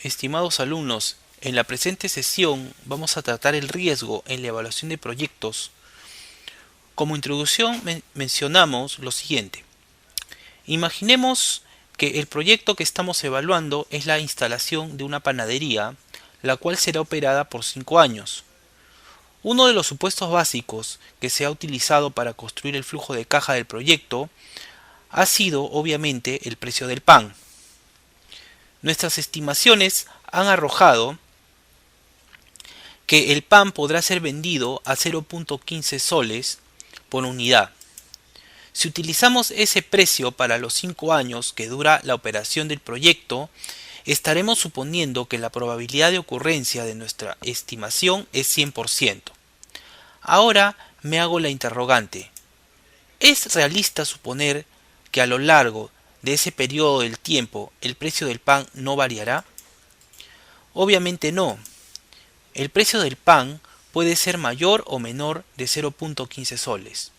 Estimados alumnos, en la presente sesión vamos a tratar el riesgo en la evaluación de proyectos. Como introducción mencionamos lo siguiente. Imaginemos que el proyecto que estamos evaluando es la instalación de una panadería, la cual será operada por 5 años. Uno de los supuestos básicos que se ha utilizado para construir el flujo de caja del proyecto ha sido obviamente el precio del pan. Nuestras estimaciones han arrojado que el pan podrá ser vendido a 0.15 soles por unidad. Si utilizamos ese precio para los 5 años que dura la operación del proyecto, estaremos suponiendo que la probabilidad de ocurrencia de nuestra estimación es 100%. Ahora me hago la interrogante. ¿Es realista suponer que a lo largo de ese periodo del tiempo el precio del pan no variará? Obviamente no. El precio del pan puede ser mayor o menor de 0.15 soles.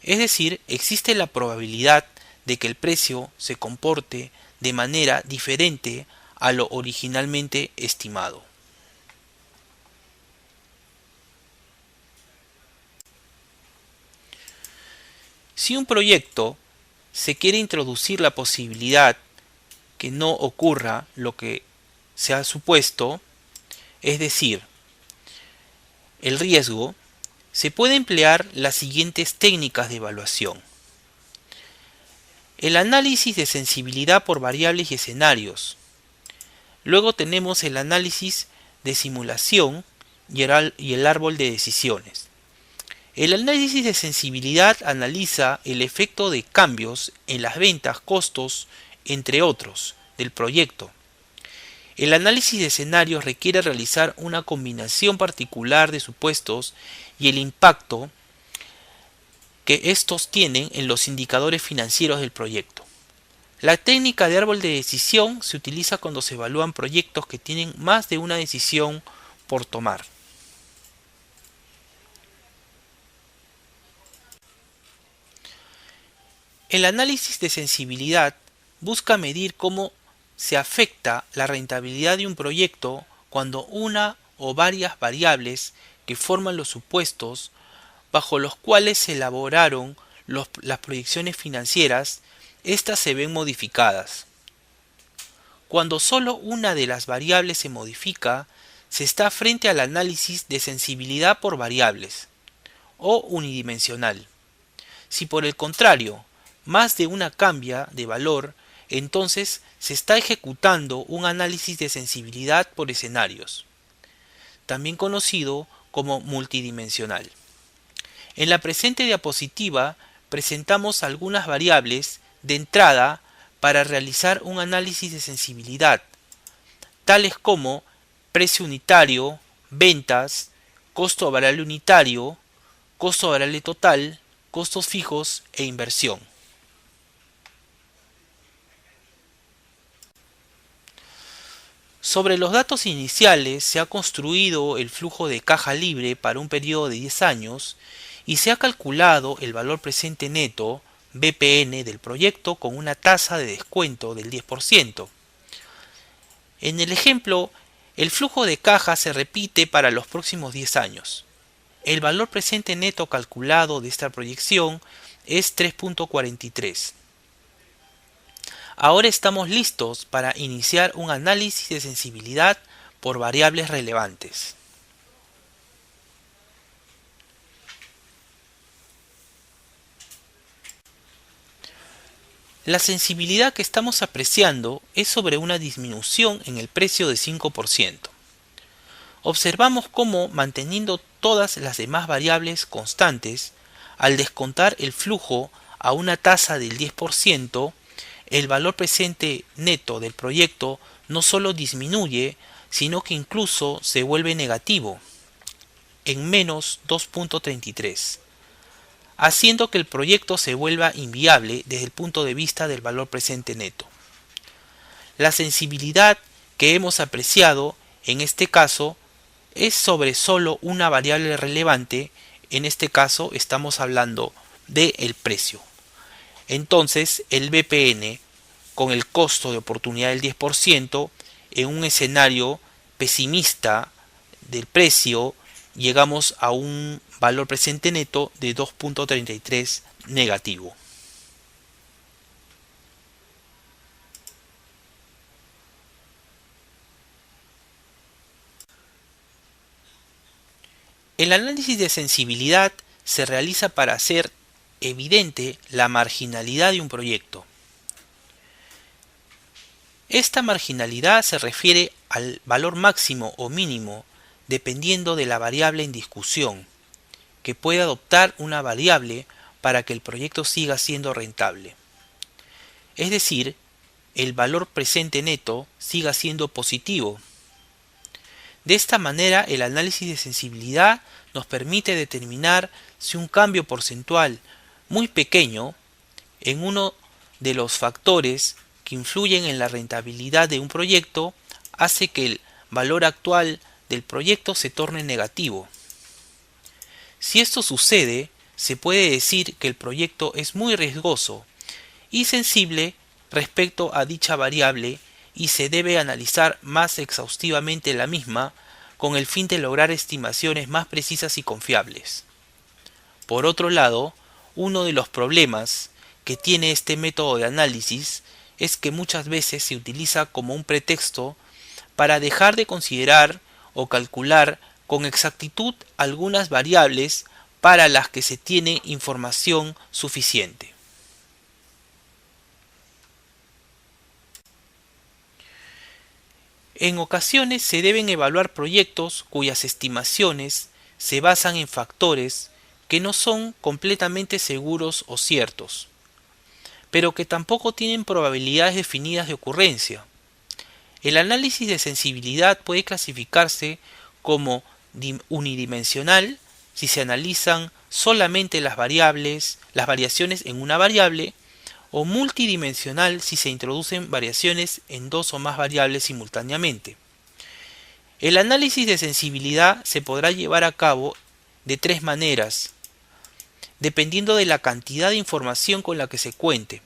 Es decir, existe la probabilidad de que el precio se comporte de manera diferente a lo originalmente estimado. Si un proyecto se quiere introducir la posibilidad que no ocurra lo que se ha supuesto, es decir, el riesgo, se puede emplear las siguientes técnicas de evaluación. El análisis de sensibilidad por variables y escenarios. Luego tenemos el análisis de simulación y el árbol de decisiones. El análisis de sensibilidad analiza el efecto de cambios en las ventas, costos, entre otros, del proyecto. El análisis de escenarios requiere realizar una combinación particular de supuestos y el impacto que estos tienen en los indicadores financieros del proyecto. La técnica de árbol de decisión se utiliza cuando se evalúan proyectos que tienen más de una decisión por tomar. El análisis de sensibilidad busca medir cómo se afecta la rentabilidad de un proyecto cuando una o varias variables que forman los supuestos bajo los cuales se elaboraron las proyecciones financieras, éstas se ven modificadas. Cuando solo una de las variables se modifica, se está frente al análisis de sensibilidad por variables, o unidimensional. Si por el contrario, más de una cambia de valor, entonces se está ejecutando un análisis de sensibilidad por escenarios, también conocido como multidimensional. En la presente diapositiva presentamos algunas variables de entrada para realizar un análisis de sensibilidad, tales como precio unitario, ventas, costo variable unitario, costo variable total, costos fijos e inversión. Sobre los datos iniciales se ha construido el flujo de caja libre para un periodo de 10 años y se ha calculado el valor presente neto (BPN) del proyecto con una tasa de descuento del 10%. En el ejemplo, el flujo de caja se repite para los próximos 10 años. El valor presente neto calculado de esta proyección es 3.43. Ahora estamos listos para iniciar un análisis de sensibilidad por variables relevantes. La sensibilidad que estamos apreciando es sobre una disminución en el precio de 5%. Observamos cómo, manteniendo todas las demás variables constantes, al descontar el flujo a una tasa del 10%, el valor presente neto del proyecto no solo disminuye, sino que incluso se vuelve negativo, en menos 2.33, haciendo que el proyecto se vuelva inviable desde el punto de vista del valor presente neto. La sensibilidad que hemos apreciado en este caso es sobre solo una variable relevante, en este caso estamos hablando del precio. Entonces el BPN con el costo de oportunidad del 10% en un escenario pesimista del precio, llegamos a un valor presente neto de 2.33 negativo. El análisis de sensibilidad se realiza para hacer evidente la marginalidad de un proyecto. Esta marginalidad se refiere al valor máximo o mínimo dependiendo de la variable en discusión, que puede adoptar una variable para que el proyecto siga siendo rentable. Es decir, el valor presente neto siga siendo positivo. De esta manera, el análisis de sensibilidad nos permite determinar si un cambio porcentual muy pequeño en uno de los factores que influyen en la rentabilidad de un proyecto hace que el valor actual del proyecto se torne negativo. Si esto sucede, se puede decir que el proyecto es muy riesgoso y sensible respecto a dicha variable y se debe analizar más exhaustivamente la misma con el fin de lograr estimaciones más precisas y confiables. Por otro lado, uno de los problemas que tiene este método de análisis es que muchas veces se utiliza como un pretexto para dejar de considerar o calcular con exactitud algunas variables para las que se tiene información suficiente. En ocasiones se deben evaluar proyectos cuyas estimaciones se basan en factores que no son completamente seguros o ciertos, pero que tampoco tienen probabilidades definidas de ocurrencia. El análisis de sensibilidad puede clasificarse como unidimensional si se analizan solamente las variaciones en una variable, o multidimensional si se introducen variaciones en dos o más variables simultáneamente. El análisis de sensibilidad se podrá llevar a cabo de tres maneras, dependiendo de la cantidad de información con la que se cuente.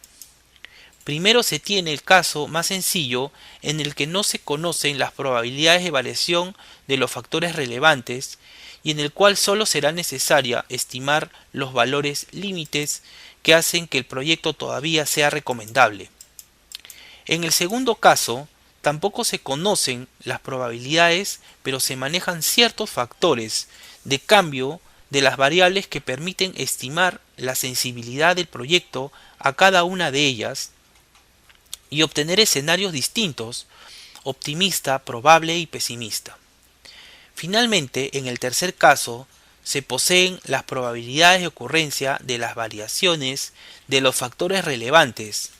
Primero se tiene el caso más sencillo en el que no se conocen las probabilidades de variación de los factores relevantes y en el cual solo será necesaria estimar los valores límites que hacen que el proyecto todavía sea recomendable. En el segundo caso, tampoco se conocen las probabilidades, pero se manejan ciertos factores de cambio de las variables que permiten estimar la sensibilidad del proyecto a cada una de ellas y obtener escenarios distintos, optimista, probable y pesimista. Finalmente, en el tercer caso, se poseen las probabilidades de ocurrencia de las variaciones de los factores relevantes,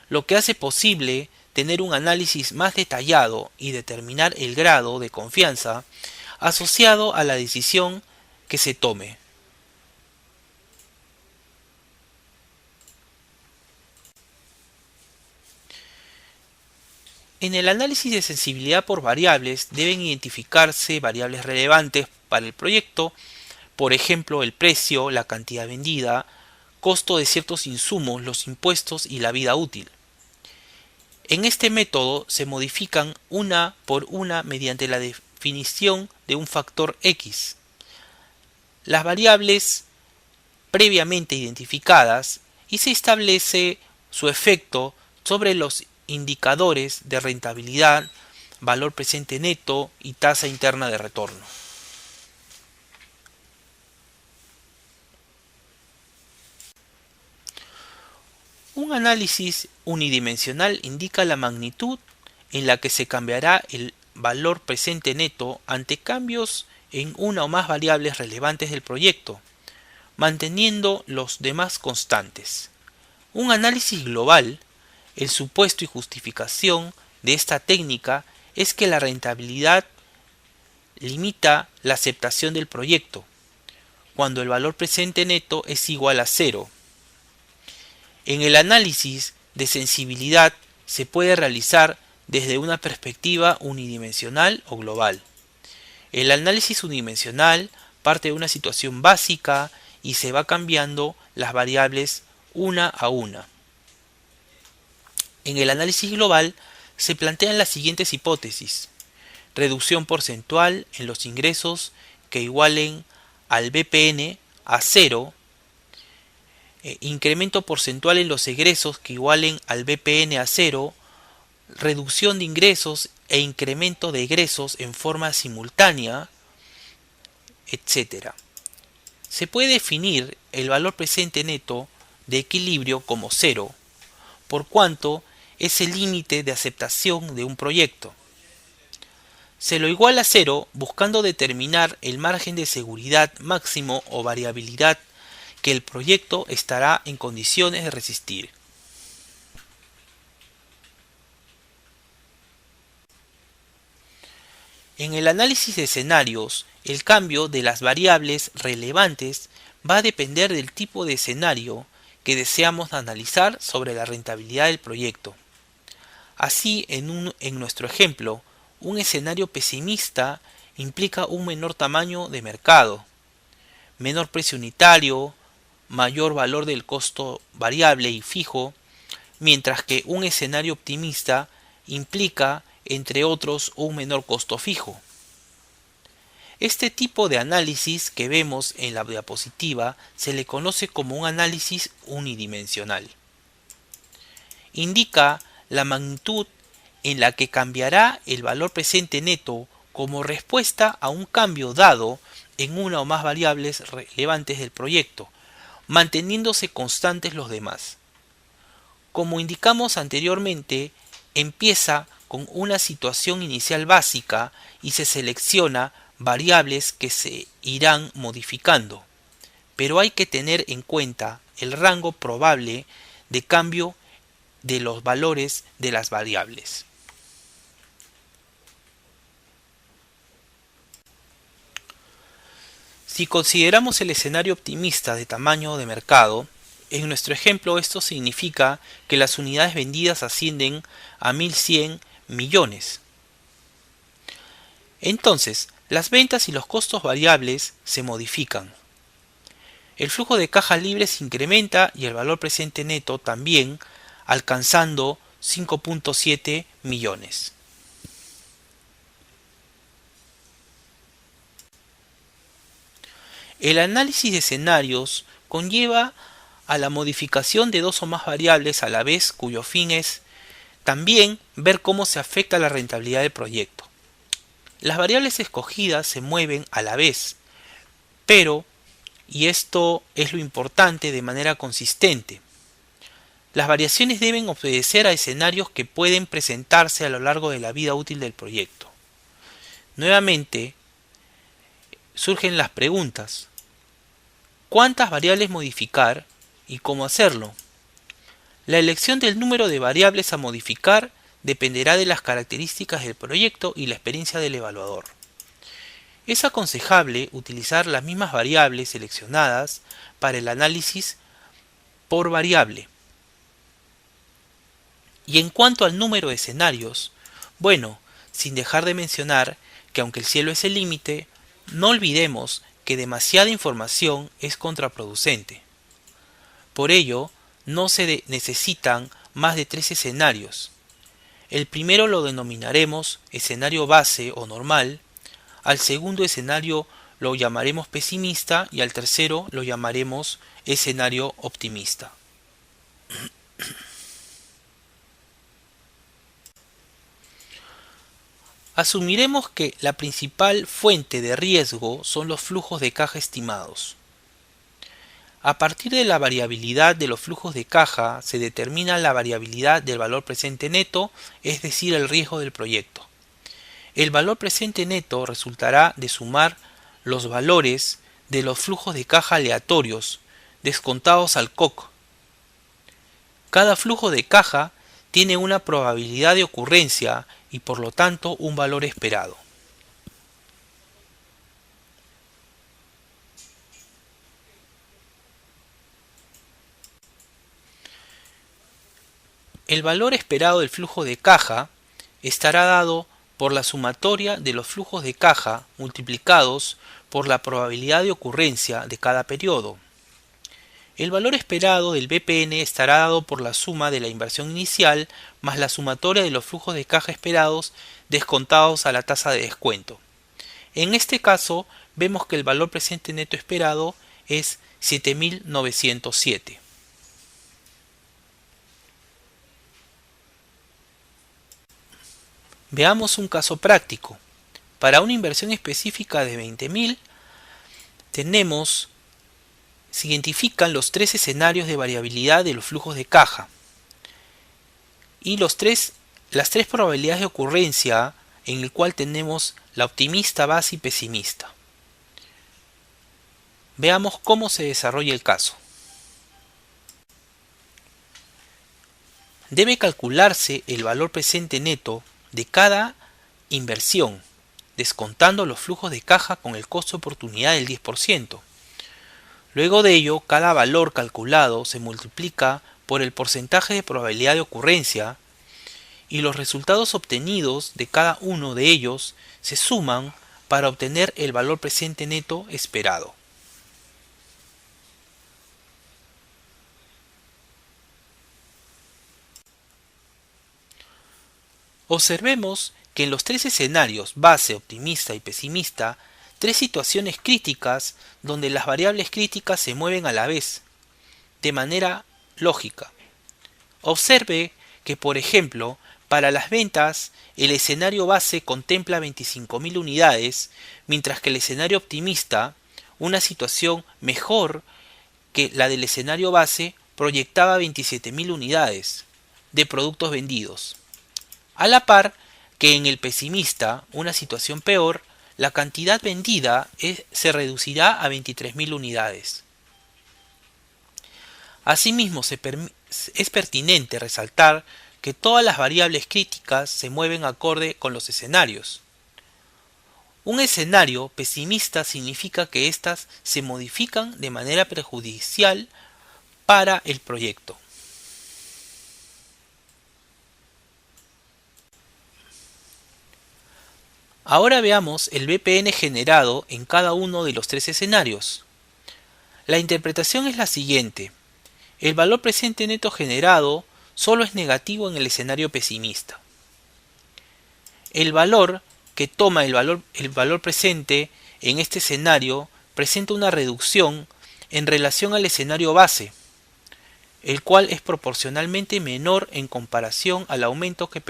lo que hace posible tener un análisis más detallado y determinar el grado de confianza asociado a la decisión que se tome. En el análisis de sensibilidad por variables deben identificarse variables relevantes para el proyecto, por ejemplo el precio, la cantidad vendida, costo de ciertos insumos, los impuestos y la vida útil. En este método se modifican una por una mediante la definición de un factor X. Las variables previamente identificadas y se establece su efecto sobre los indicadores de rentabilidad, valor presente neto y tasa interna de retorno. Un análisis unidimensional indica la magnitud en la que se cambiará el valor presente neto ante cambios en una o más variables relevantes del proyecto, manteniendo los demás constantes. Un análisis global, el supuesto y justificación de esta técnica es que la rentabilidad limita la aceptación del proyecto, cuando el valor presente neto es igual a cero. En el análisis de sensibilidad se puede realizar desde una perspectiva unidimensional o global. El análisis unidimensional parte de una situación básica y se va cambiando las variables una a una. En el análisis global se plantean las siguientes hipótesis: reducción porcentual en los ingresos que igualen al BPN a cero, incremento porcentual en los egresos que igualen al BPN a cero, reducción de ingresos e incremento de egresos en forma simultánea, etc. Se puede definir el valor presente neto de equilibrio como cero, por cuanto es el límite de aceptación de un proyecto. Se lo iguala a cero buscando determinar el margen de seguridad máximo o variabilidad que el proyecto estará en condiciones de resistir. En el análisis de escenarios, el cambio de las variables relevantes va a depender del tipo de escenario que deseamos analizar sobre la rentabilidad del proyecto. Así, en nuestro ejemplo, un escenario pesimista implica un menor tamaño de mercado, menor precio unitario, mayor valor del costo variable y fijo, mientras que un escenario optimista implica, entre otros, un menor costo fijo. Este tipo de análisis que vemos en la diapositiva se le conoce como un análisis unidimensional. Indica la magnitud en la que cambiará el valor presente neto como respuesta a un cambio dado en una o más variables relevantes del proyecto, manteniéndose constantes los demás. Como indicamos anteriormente, empieza con una situación inicial básica y se selecciona variables que se irán modificando, pero hay que tener en cuenta el rango probable de cambio de los valores de las variables. Si consideramos el escenario optimista de tamaño de mercado, en nuestro ejemplo esto significa que las unidades vendidas ascienden a 1.100 millones. Entonces, las ventas y los costos variables se modifican. El flujo de caja libre se incrementa y el valor presente neto también, alcanzando 5.7 millones. El análisis de escenarios conlleva a la modificación de dos o más variables a la vez, cuyo fin es también ver cómo se afecta la rentabilidad del proyecto. Las variables escogidas se mueven a la vez, pero, y esto es lo importante, de manera consistente. Las variaciones deben obedecer a escenarios que pueden presentarse a lo largo de la vida útil del proyecto. Nuevamente, surgen las preguntas: ¿cuántas variables modificar y cómo hacerlo? La elección del número de variables a modificar dependerá de las características del proyecto y la experiencia del evaluador. Es aconsejable utilizar las mismas variables seleccionadas para el análisis por variable. Y en cuanto al número de escenarios, bueno, sin dejar de mencionar que aunque el cielo es el límite, no olvidemos que demasiada información es contraproducente. Por ello, no se necesitan más de 3 escenarios. El primero lo denominaremos escenario base o normal, al segundo escenario lo llamaremos pesimista y al tercero lo llamaremos escenario optimista. Asumiremos que la principal fuente de riesgo son los flujos de caja estimados. A partir de la variabilidad de los flujos de caja se determina la variabilidad del valor presente neto, es decir, el riesgo del proyecto. El valor presente neto resultará de sumar los valores de los flujos de caja aleatorios descontados al COC. Cada flujo de caja tiene una probabilidad de ocurrencia y por lo tanto un valor esperado. El valor esperado del flujo de caja estará dado por la sumatoria de los flujos de caja multiplicados por la probabilidad de ocurrencia de cada periodo. El valor esperado del BPN estará dado por la suma de la inversión inicial más la sumatoria de los flujos de caja esperados descontados a la tasa de descuento. En este caso, vemos que el valor presente neto esperado es 7.907. Veamos un caso práctico. Para una inversión específica de 20.000, se identifican los tres escenarios de variabilidad de los flujos de caja y las tres probabilidades de ocurrencia en el cual tenemos la optimista, base y pesimista. Veamos cómo se desarrolla el caso. Debe calcularse el valor presente neto de cada inversión, descontando los flujos de caja con el costo de oportunidad del 10%. Luego de ello, cada valor calculado se multiplica por el porcentaje de probabilidad de ocurrencia y los resultados obtenidos de cada uno de ellos se suman para obtener el valor presente neto esperado. Observemos que en los tres escenarios base, optimista y pesimista, tres situaciones críticas donde las variables críticas se mueven a la vez, de manera lógica. Observe que, por ejemplo, para las ventas, el escenario base contempla 25.000 unidades, mientras que el escenario optimista, una situación mejor que la del escenario base, proyectaba 27.000 unidades de productos vendidos. A la par que en el pesimista, una situación peor, la cantidad vendida se reducirá a 23.000 unidades. Asimismo, es pertinente resaltar que todas las variables críticas se mueven acorde con los escenarios. Un escenario pesimista significa que éstas se modifican de manera perjudicial para el proyecto. Ahora veamos el BPN generado en cada uno de los tres escenarios. La interpretación es la siguiente. El valor presente neto generado solo es negativo en el escenario pesimista. El valor que toma el valor presente en este escenario presenta una reducción en relación al escenario base, el cual es proporcionalmente menor en comparación al aumento que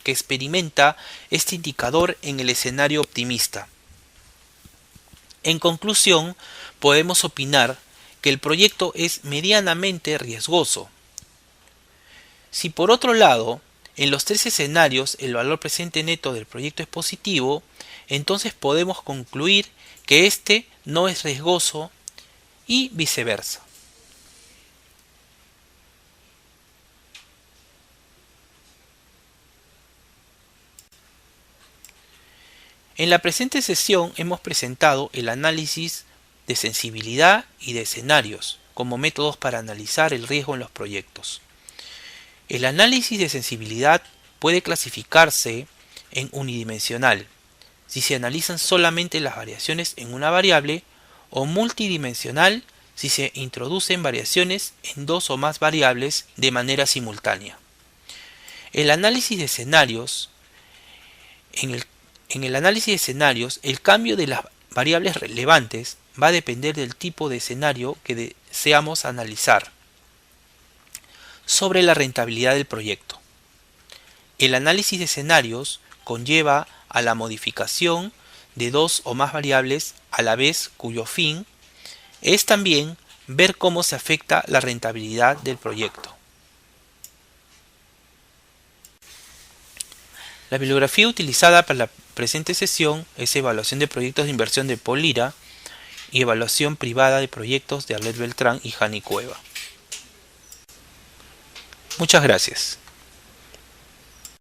experimenta este indicador en el escenario optimista. En conclusión, podemos opinar que el proyecto es medianamente riesgoso. Si por otro lado, en los tres escenarios el valor presente neto del proyecto es positivo, entonces podemos concluir que este no es riesgoso y viceversa. En la presente sesión hemos presentado el análisis de sensibilidad y de escenarios como métodos para analizar el riesgo en los proyectos. El análisis de sensibilidad puede clasificarse en unidimensional, si se analizan solamente las variaciones en una variable, o multidimensional, si se introducen variaciones en dos o más variables de manera simultánea. El análisis de escenarios, en el análisis de escenarios, el cambio de las variables relevantes va a depender del tipo de escenario que deseamos analizar sobre la rentabilidad del proyecto. El análisis de escenarios conlleva a la modificación de dos o más variables a la vez, cuyo fin es también ver cómo se afecta la rentabilidad del proyecto. La bibliografía utilizada para la presente sesión es Evaluación de proyectos de inversión de Paul Lira y Evaluación privada de proyectos de Arlet Beltrán y Jani Cueva. Muchas gracias.